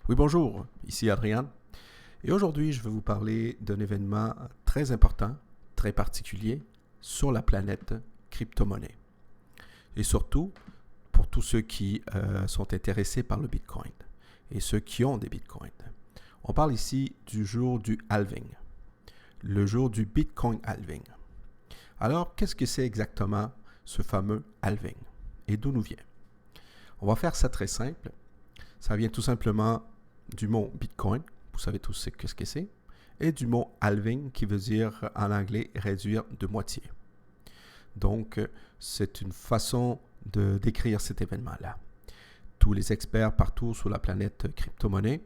Oui, bonjour, ici Adrien. Et aujourd'hui, je vais vous parler d'un événement très important, très particulier, sur la planète crypto-monnaie. Et surtout, pour tous ceux qui sont intéressés par le Bitcoin et ceux qui ont des Bitcoins. On parle ici du jour du halving, le jour du Bitcoin halving. Alors, qu'est-ce que c'est exactement ce fameux halving et d'où nous vient? On va faire ça très simple. Ça vient tout simplement du mot Bitcoin, vous savez tous ce que c'est, et du mot halving qui veut dire en anglais réduire de moitié. Donc, c'est une façon de décrire cet événement-là. Tous les experts partout sur la planète crypto-monnaie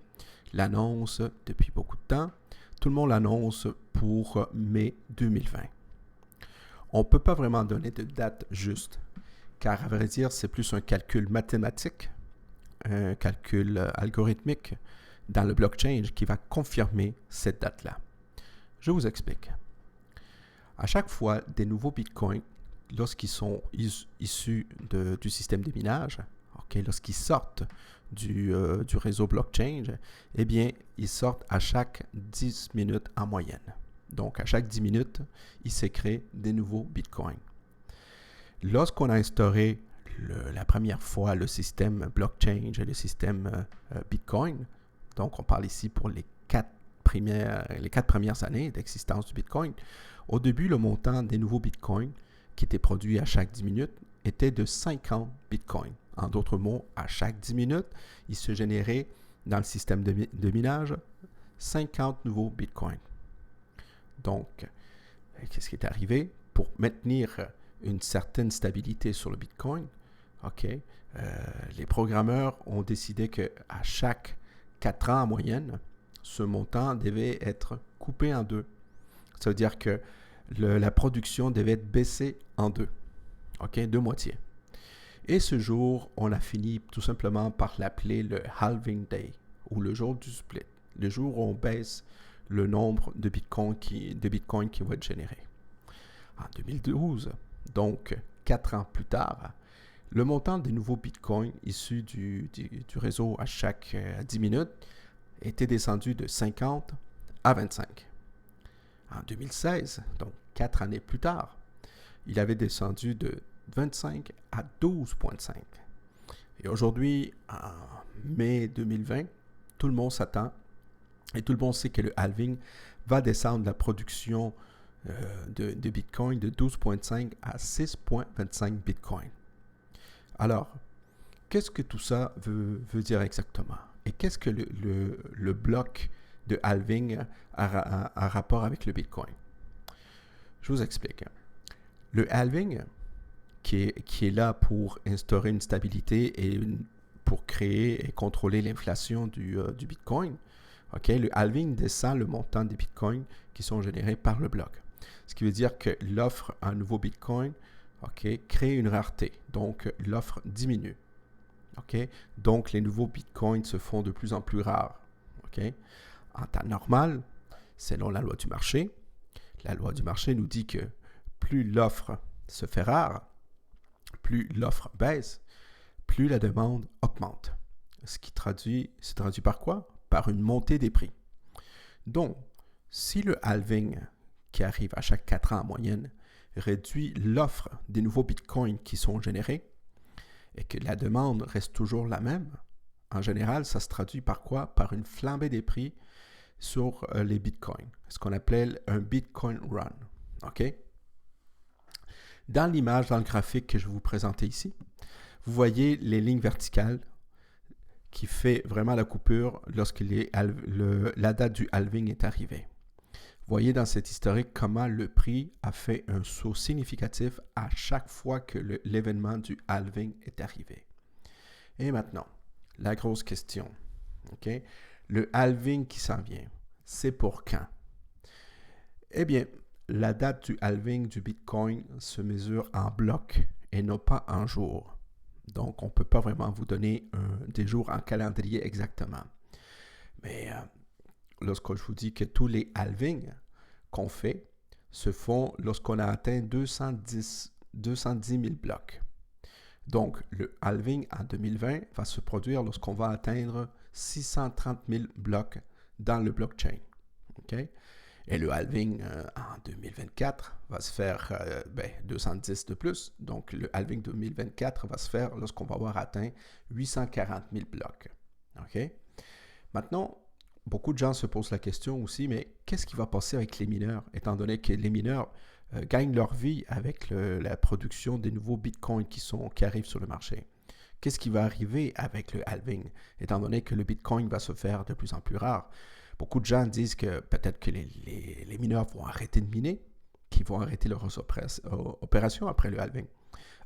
l'annoncent depuis beaucoup de temps. Tout le monde l'annonce pour mai 2020. On ne peut pas vraiment donner de date juste, car à vrai dire, c'est plus un calcul mathématique, un calcul algorithmique dans le blockchain qui va confirmer cette date-là. Je vous explique. À chaque fois, des nouveaux bitcoins, lorsqu'ils sont issus du système de minage, lorsqu'ils sortent du réseau blockchain, eh bien, ils sortent à chaque 10 minutes en moyenne. Donc, à chaque 10 minutes, il se crée des nouveaux bitcoins. Lorsqu'on a instauré la première fois le système blockchain et le système Bitcoin, donc on parle ici pour les 4 premières années d'existence du Bitcoin, au début, le montant des nouveaux Bitcoins qui étaient produits à chaque 10 minutes était de 50 Bitcoins. En d'autres mots, à chaque 10 minutes, il se générait dans le système de minage 50 nouveaux Bitcoins. Donc, qu'est-ce qui est arrivé? Pour maintenir une certaine stabilité sur le Bitcoin, les programmeurs ont décidé qu'à chaque 4 ans en moyenne, ce montant devait être coupé en deux. Ça veut dire que la production devait être baissée en deux, de moitié. Et ce jour, on a fini tout simplement par l'appeler le halving day, ou le jour du split, le jour où on baisse le nombre de bitcoins qui vont être générés. En 2012, donc 4 ans plus tard, le montant des nouveaux bitcoins issus du réseau à chaque 10 minutes était descendu de 50 à 25. En 2016, donc 4 années plus tard, il avait descendu de 25 à 12,5. Et aujourd'hui, en mai 2020, tout le monde s'attend et tout le monde sait que le halving va descendre la production de Bitcoin de 12,5 à 6,25 Bitcoin. Alors, qu'est-ce que tout ça veut dire exactement? Et qu'est-ce que le bloc de halving a rapport avec le Bitcoin? Je vous explique. Le halving, qui est là pour instaurer une stabilité et pour créer et contrôler l'inflation du Bitcoin, le halving descend le montant des Bitcoins qui sont générés par le bloc. Ce qui veut dire que l'offre à un nouveau Bitcoin crée une rareté. Donc, l'offre diminue. Donc, les nouveaux Bitcoins se font de plus en plus rares. En temps normal, selon la loi du marché nous dit que plus l'offre se fait rare, plus l'offre baisse, plus la demande augmente. Ce qui se traduit par quoi? Par une montée des prix. Donc, si le halving qui arrive à chaque 4 ans en moyenne réduit l'offre des nouveaux bitcoins qui sont générés et que la demande reste toujours la même, en général, ça se traduit par quoi? Par une flambée des prix sur les bitcoins, ce qu'on appelle un Bitcoin run. Dans l'image, dans le graphique que je vais vous présenter ici, vous voyez les lignes verticales qui fait vraiment la coupure lorsque la date du halving est arrivée. Vous voyez dans cet historique comment le prix a fait un saut significatif à chaque fois que l'événement du halving est arrivé. Et maintenant, la grosse question. Le halving qui s'en vient, c'est pour quand? Eh bien, la date du halving du Bitcoin se mesure en blocs et non pas en jours. Donc, on ne peut pas vraiment vous donner des jours en calendrier exactement. Mais lorsque je vous dis que tous les halvings qu'on fait se font lorsqu'on a atteint 210 000 blocs. Donc, le halving en 2020 va se produire lorsqu'on va atteindre 630 000 blocs dans le blockchain. Okay? Et le halving en 2024 va se faire 210 de plus. Donc, le halving 2024 va se faire lorsqu'on va avoir atteint 840 000 blocs. Okay? Maintenant, beaucoup de gens se posent la question aussi, mais qu'est-ce qui va passer avec les mineurs, étant donné que les mineurs gagnent leur vie avec la production des nouveaux bitcoins qui arrivent sur le marché? Qu'est-ce qui va arriver avec le halving, étant donné que le bitcoin va se faire de plus en plus rare? Beaucoup de gens disent que peut-être que les mineurs vont arrêter de miner, qu'ils vont arrêter leurs opérations après le halving.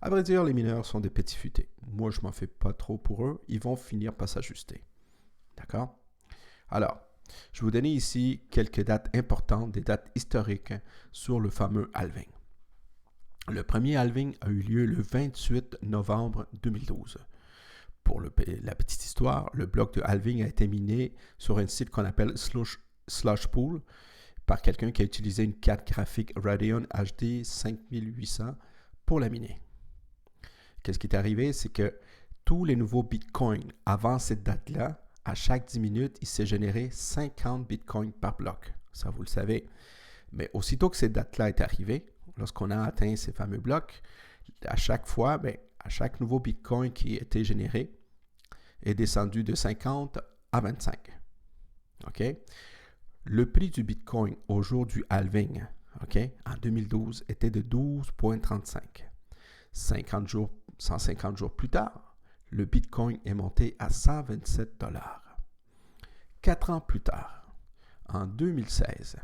À vrai dire, les mineurs sont des petits futés. Moi, je ne m'en fais pas trop pour eux. Ils vont finir par s'ajuster. D'accord? Alors, je vais vous donner ici quelques dates importantes, des dates historiques sur le fameux halving. Le premier halving a eu lieu le 28 novembre 2012. Pour la petite histoire, le bloc de halving a été miné sur un site qu'on appelle Slushpool par quelqu'un qui a utilisé une carte graphique Radeon HD 5800 pour la miner. Qu'est-ce qui est arrivé? C'est que tous les nouveaux bitcoins avant cette date-là, à chaque 10 minutes, il s'est généré 50 bitcoins par bloc. Ça, vous le savez. Mais aussitôt que cette date-là est arrivée, lorsqu'on a atteint ces fameux blocs, à chaque fois, à chaque nouveau bitcoin qui a été généré est descendu de 50 à 25. OK? Le prix du bitcoin au jour du halving, OK, en 2012, était de 12,35. 150 jours plus tard, le bitcoin est monté à 127 $. 4 ans plus tard, en 2016,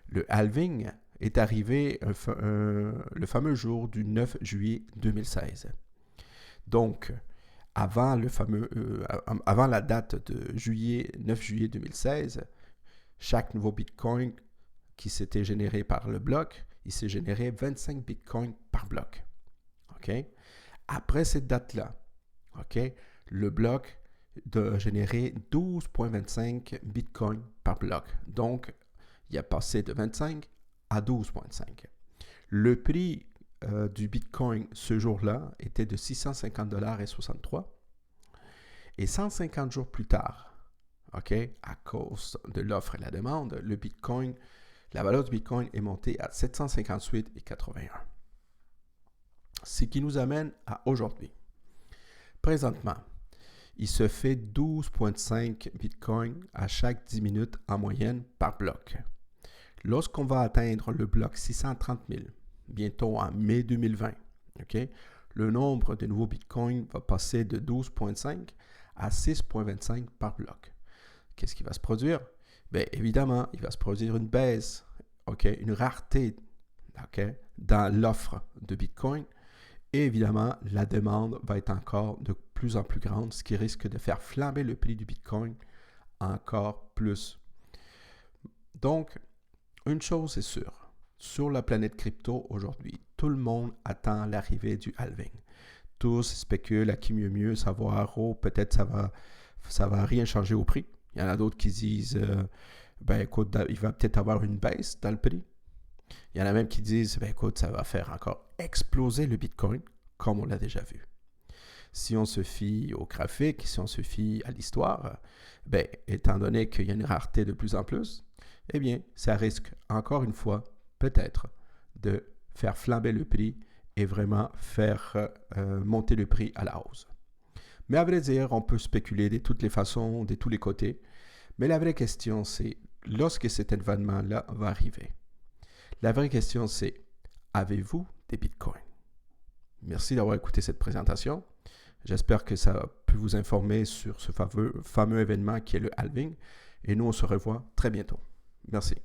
le halving est arrivé le fameux jour du 9 juillet 2016. Donc, avant la date de 9 juillet 2016, chaque nouveau bitcoin qui s'était généré par le bloc, il s'est généré 25 bitcoins par bloc. OK? Après cette date-là, OK, le bloc a généré 12,25 bitcoins par bloc. Donc, il a passé de 25 à 12,5. Le prix du bitcoin ce jour-là était de 650,63 $. Et 150 jours plus tard, OK, à cause de l'offre et la demande, la valeur du bitcoin est montée à 758,81. Ce qui nous amène à aujourd'hui. Présentement, il se fait 12,5 bitcoins à chaque 10 minutes en moyenne par bloc. Lorsqu'on va atteindre le bloc 630 000, bientôt en mai 2020, okay, le nombre de nouveaux bitcoins va passer de 12,5 à 6,25 par bloc. Qu'est-ce qui va se produire? Bien, évidemment, il va se produire une baisse, okay, une rareté, okay, dans l'offre de bitcoin. Et évidemment, la demande va être encore de plus en plus grande, ce qui risque de faire flamber le prix du bitcoin encore plus. Donc, une chose est sûre, sur la planète crypto aujourd'hui, tout le monde attend l'arrivée du halving. Tous spéculent à qui mieux savoir, peut-être ça va rien changer au prix. Il y en a d'autres qui disent, écoute, il va peut-être avoir une baisse dans le prix. Il y en a même qui disent, écoute, ça va faire encore exploser le bitcoin, comme on l'a déjà vu. Si on se fie au graphique, si on se fie à l'histoire, étant donné qu'il y a une rareté de plus en plus, eh bien, ça risque encore une fois, peut-être, de faire flamber le prix et vraiment faire monter le prix à la hausse. Mais à vrai dire, on peut spéculer de toutes les façons, de tous les côtés. Mais la vraie question, c'est, lorsque cet événement-là va arriver, la vraie question, c'est, avez-vous des bitcoins? Merci d'avoir écouté cette présentation. J'espère que ça a pu vous informer sur ce fameux événement qui est le halving. Et nous, on se revoit très bientôt. Merci.